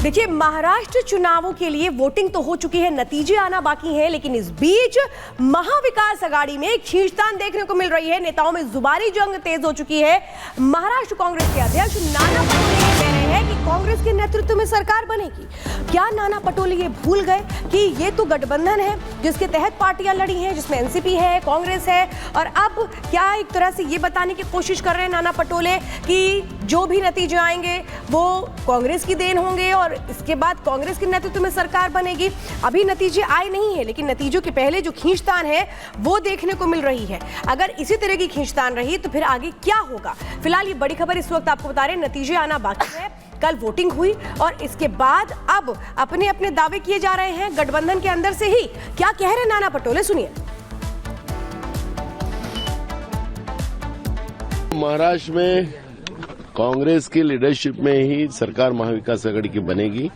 देखिए, महाराष्ट्र चुनावों के लिए वोटिंग तो हो चुकी है, नतीजे आना बाकी है, लेकिन इस बीच महाविकास आघाड़ी में खींचतान देखने को मिल रही है। नेताओं में जुबानी जंग तेज हो चुकी है। महाराष्ट्र कांग्रेस के अध्यक्ष नाना पटोले कह रहे हैं कि कांग्रेस के नेतृत्व में सरकार बनेगी। क्या नाना पटोले ये भूल गए कि ये तो गठबंधन है जिसके तहत पार्टियां लड़ी हैं, जिसमें एनसीपी है, कांग्रेस है, और अब क्या एक तरह से ये बताने की कोशिश कर रहे हैं नाना पटोले कि जो भी नतीजे आएंगे वो कांग्रेस की देन होंगे और इसके बाद कांग्रेस के नेतृत्व में सरकार बनेगी। अभी नतीजे आए नहीं है, लेकिन नतीजों के पहले जो खींचतान है वो देखने को मिल रही है। अगर इसी तरह की खींचतान रही तो फिर आगे क्या होगा? फिलहाल ये बड़ी खबर इस वक्त आपको बता रहे हैं, नतीजे आना बाकी है। कल वोटिंग हुई और इसके बाद अब अपने अपने दावे किए जा रहे हैं गठबंधन के अंदर से ही। क्या कह रहे नाना पटोले, सुनिए। महाराष्ट्र में कांग्रेस की लीडरशिप में ही सरकार महाविकास आघाड़ी की बनेगी।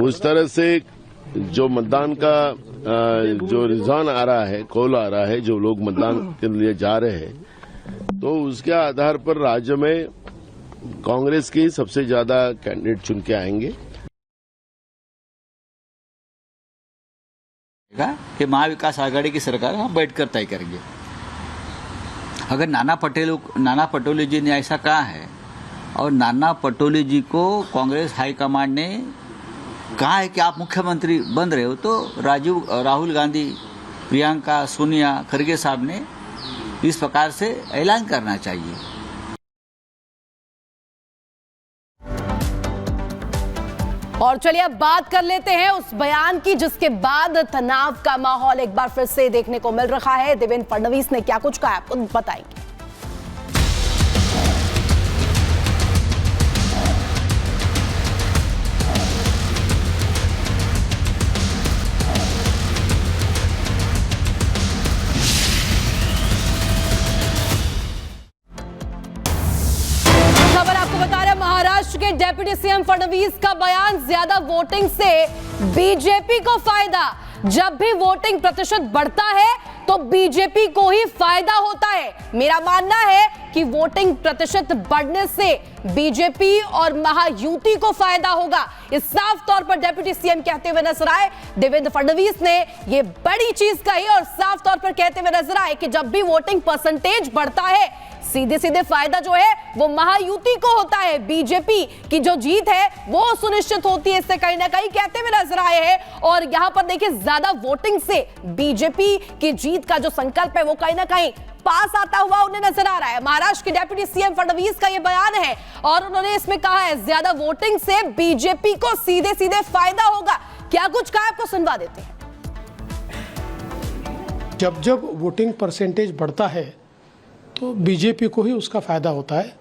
उस तरह से जो मतदान का जो रुझान आ रहा है, कॉल आ रहा है, जो लोग मतदान के लिए जा रहे हैं, तो उसके आधार पर राज्य में कांग्रेस की सबसे ज्यादा कैंडिडेट चुन के आएंगे। कि महाविकास आघाड़ी की सरकार हम बैठकर तय करेंगे। अगर नाना पटोले जी ने ऐसा कहा है और नाना पटोले जी को कांग्रेस हाईकमांड ने कहा है कि आप मुख्यमंत्री बन रहे हो, तो राहुल गांधी, प्रियंका, सोनिया, खरगे साहब ने इस प्रकार से ऐलान करना चाहिए। और चलिए अब बात कर लेते हैं उस बयान की जिसके बाद तनाव का माहौल एक बार फिर से देखने को मिल रहा है। देवेंद्र फडणवीस ने क्या कुछ कहा आपको बताएंगे। महाराष्ट्र के डिप्टी सीएम फडणवीस का बयान, ज्यादा वोटिंग से बीजेपी को फायदा। जब भी वोटिंग प्रतिशत बढ़ता है तो बीजेपी को ही फायदा होता है। मेरा मानना है कि वोटिंग प्रतिशत बढ़ने से बीजेपी और महायुति को फायदा होगा। इस साफ तौर पर डिप्टी सीएम कहते हुए नजर आए। देवेंद्र फडणवीस ने यह बड़ी चीज कही और साफ तौर पर कहते हुए नजर आए कि जब भी वोटिंग परसेंटेज बढ़ता है, सीधे सीधे फायदा जो है वो महायुति को होता है। बीजेपी की जो जीत है वो सुनिश्चित होती है, इससे कहीं ना कहीं कहते हुए नजर आए हैं। और यहां पर देखिए, ज्यादा वोटिंग से बीजेपी की जीत का जो संकल्प है वो कहीं ना कहीं पास आता हुआ उन्हें नजर आ रहा है। महाराष्ट्र के डिप्टी सीएम फडणवीस का यह बयान है और उन्होंने इसमें कहा है ज्यादा वोटिंग से बीजेपी को सीधे सीधे फायदा होगा। क्या कुछ कहा आपको सुनवा देते हैं। जब जब वोटिंग परसेंटेज बढ़ता है तो बीजेपी को ही उसका फ़ायदा होता है।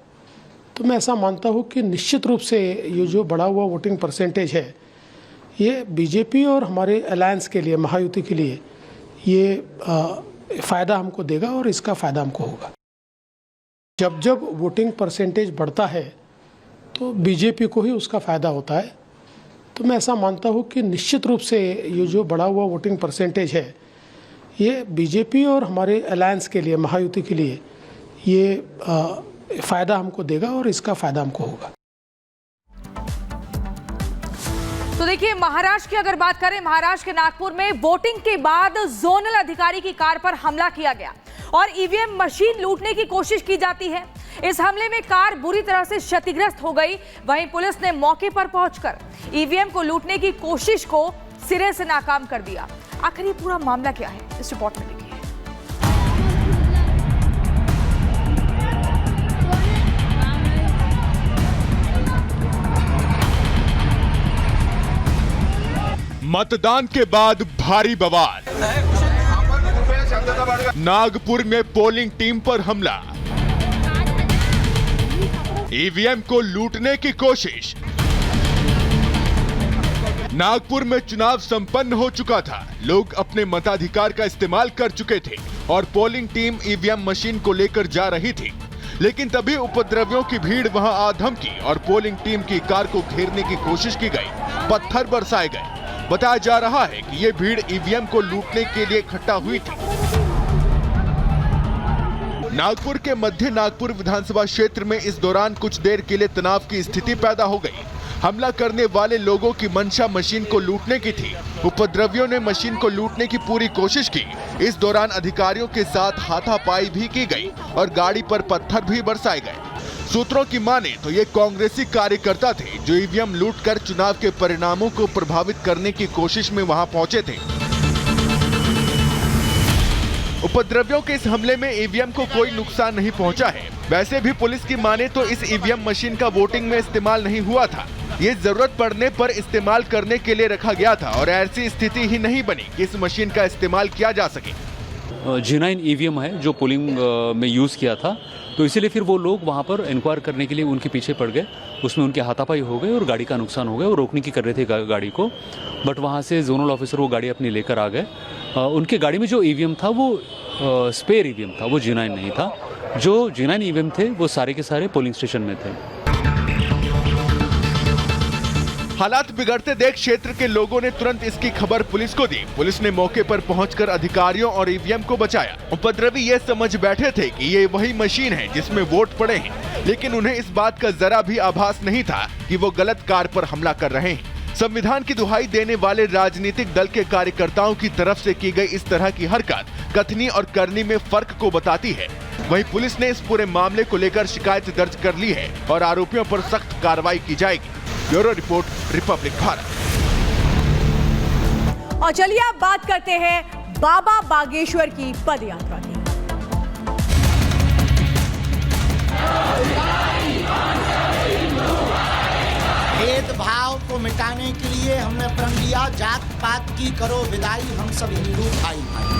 तो मैं ऐसा मानता हूँ कि निश्चित रूप से ये जो बढ़ा हुआ वोटिंग परसेंटेज है, ये बीजेपी और हमारे अलायंस के लिए, महायुति के लिए ये फ़ायदा हमको देगा और इसका फ़ायदा हमको होगा। जब जब वोटिंग परसेंटेज बढ़ता है तो बीजेपी को ही उसका फ़ायदा होता है। तो मैं ऐसा मानता हूँ कि निश्चित रूप से ये जो बढ़ा हुआ वोटिंग परसेंटेज है, ये बीजेपी और हमारे अलायंस के लिए, महायुति के लिए ये फायदा हमको देगा और इसका फायदा हमको होगा। तो देखिए, महाराष्ट्र की अगर बात करें, महाराष्ट्र के नागपुर में वोटिंग के बाद जोनल अधिकारी की कार पर हमला किया गया और ईवीएम मशीन लूटने की कोशिश की जाती है। इस हमले में कार बुरी तरह से क्षतिग्रस्त हो गई। वहीं पुलिस ने मौके पर पहुंचकर ईवीएम को लूटने की कोशिश को सिरे से नाकाम कर दिया। आखिर ये पूरा मामला क्या है, इस रिपोर्ट में देखिए। मतदान के बाद भारी बवाल, नागपुर में पोलिंग टीम पर हमला, ईवीएम को लूटने की कोशिश। नागपुर में चुनाव संपन्न हो चुका था, लोग अपने मताधिकार का इस्तेमाल कर चुके थे और पोलिंग टीम ईवीएम मशीन को लेकर जा रही थी, लेकिन तभी उपद्रवियों की भीड़ वहां आ धमकी और पोलिंग टीम की कार को घेरने की कोशिश की गई। पत्थर बरसाए गए। बताया जा रहा है कि ये भीड़ ईवीएम को लूटने के लिए इकट्ठा हुई थी। नागपुर के मध्य नागपुर विधानसभा क्षेत्र में इस दौरान कुछ देर के लिए तनाव की स्थिति पैदा हो गई। हमला करने वाले लोगों की मंशा मशीन को लूटने की थी। उपद्रवियों ने मशीन को लूटने की पूरी कोशिश की। इस दौरान अधिकारियों के साथ हाथापाई भी की गई और गाड़ी पर पत्थर भी बरसाए गए। सूत्रों की माने तो ये कांग्रेसी कार्यकर्ता थे जो ईवीएम लूटकर चुनाव के परिणामों को प्रभावित करने की कोशिश में वहां पहुंचे थे। उपद्रवियों के इस हमले में ईवीएम को कोई नुकसान नहीं पहुंचा है। वैसे भी पुलिस की माने तो इस ईवीएम मशीन का वोटिंग में इस्तेमाल नहीं हुआ था। ये जरूरत पड़ने पर इस्तेमाल करने के लिए रखा गया था और ऐसी स्थिति ही नहीं बनी कि इस मशीन का इस्तेमाल किया जा सके। G9 ईवीएम है जो पोलिंग में यूज़ किया था, तो इसीलिए फिर वो लोग वहाँ पर इंक्वायर करने के लिए उनके पीछे पड़ गए। उसमें उनके हाथापाई हो गए और गाड़ी का नुकसान हो गया। वो रोकने की कर रहे थे गाड़ी को, बट वहाँ से जोनल ऑफिसर वो गाड़ी अपनी लेकर आ गए। उनके गाड़ी में जो ईवीएम था वो स्पेयर ईवीएम था, वो G9 नहीं था। जो G9 ईवीएम थे वो सारे के सारे पोलिंग स्टेशन में थे। हालात बिगड़ते देख क्षेत्र के लोगों ने तुरंत इसकी खबर पुलिस को दी। पुलिस ने मौके पर पहुंचकर अधिकारियों और ईवीएम को बचाया। उपद्रवी ये समझ बैठे थे कि ये वही मशीन है जिसमें वोट पड़े हैं, लेकिन उन्हें इस बात का जरा भी आभास नहीं था कि वो गलत कार पर हमला कर रहे हैं। संविधान की दुहाई देने वाले राजनीतिक दल के कार्यकर्ताओं की तरफ से की गई इस तरह की हरकत कथनी और करनी में फर्क को बताती है। वहीं पुलिस ने इस पूरे मामले को लेकर शिकायत दर्ज कर ली है और आरोपियों पर सख्त कार्रवाई की जाएगी। Bureau report, Republic Bharat. और चलिए अब बात करते हैं बाबा बागेश्वर की पदयात्रा की। भेदभाव को मिटाने के लिए हमने प्रण लिया, जात पात की करो विदाई, हम सब हिंदू भाई भाई।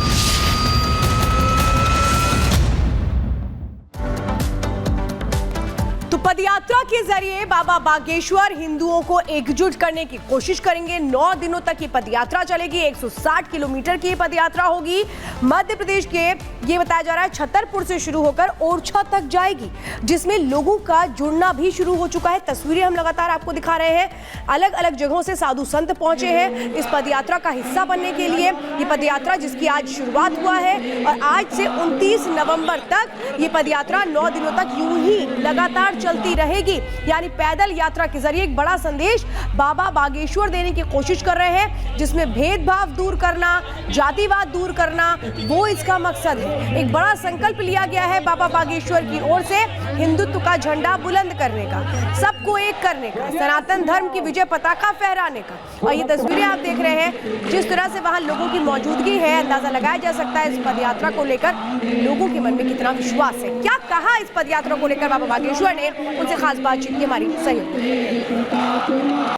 तो पदयात्रा के जरिए बाबा बागेश्वर हिंदुओं को एकजुट करने की कोशिश करेंगे। 9 दिनों तक ये पदयात्रा चलेगी। 160 किलोमीटर की पदयात्रा होगी। मध्य प्रदेश के ये बताया जा रहा है छतरपुर से शुरू होकर ओरछा तक जाएगी, जिसमें लोगों का जुड़ना भी शुरू हो चुका है। तस्वीरें हम लगातार आपको दिखा रहे हैं। अलग अलग जगहों से साधु संत पहुंचे हैं इस पदयात्रा का हिस्सा बनने के लिए। ये पदयात्रा जिसकी आज शुरुआत हुआ है और आज से 29 नवंबर तक ये पदयात्रा 9 दिनों तक यूं ही लगातार चलती रहेगी। यानी पैदल यात्रा के जरिए एक बड़ा संदेश बाबा बागेश्वर देने की कोशिश कर रहे हैं, जिसमें भेदभाव दूर करना, जातिवाद दूर करना, वो इसका मकसद है। एक बड़ा संकल्प लिया गया है बाबा बागेश्वर की ओर से हिंदुत्व का झंडा बुलंद करने का, सबको एक करने का, सनातन धर्म की विजय पताका फहराने का। और ये तस्वीरें आप देख रहे हैं, जिस तरह से वहां लोगों की मौजूदगी है, अंदाजा लगाया जा सकता है इस पदयात्रा को लेकर लोगों के मन में कितना विश्वास है। क्या कहा इस पदयात्रा को लेकर बाबा बागेश्वर ने, उनसे खास बातचीत की हमारी सहयोगी।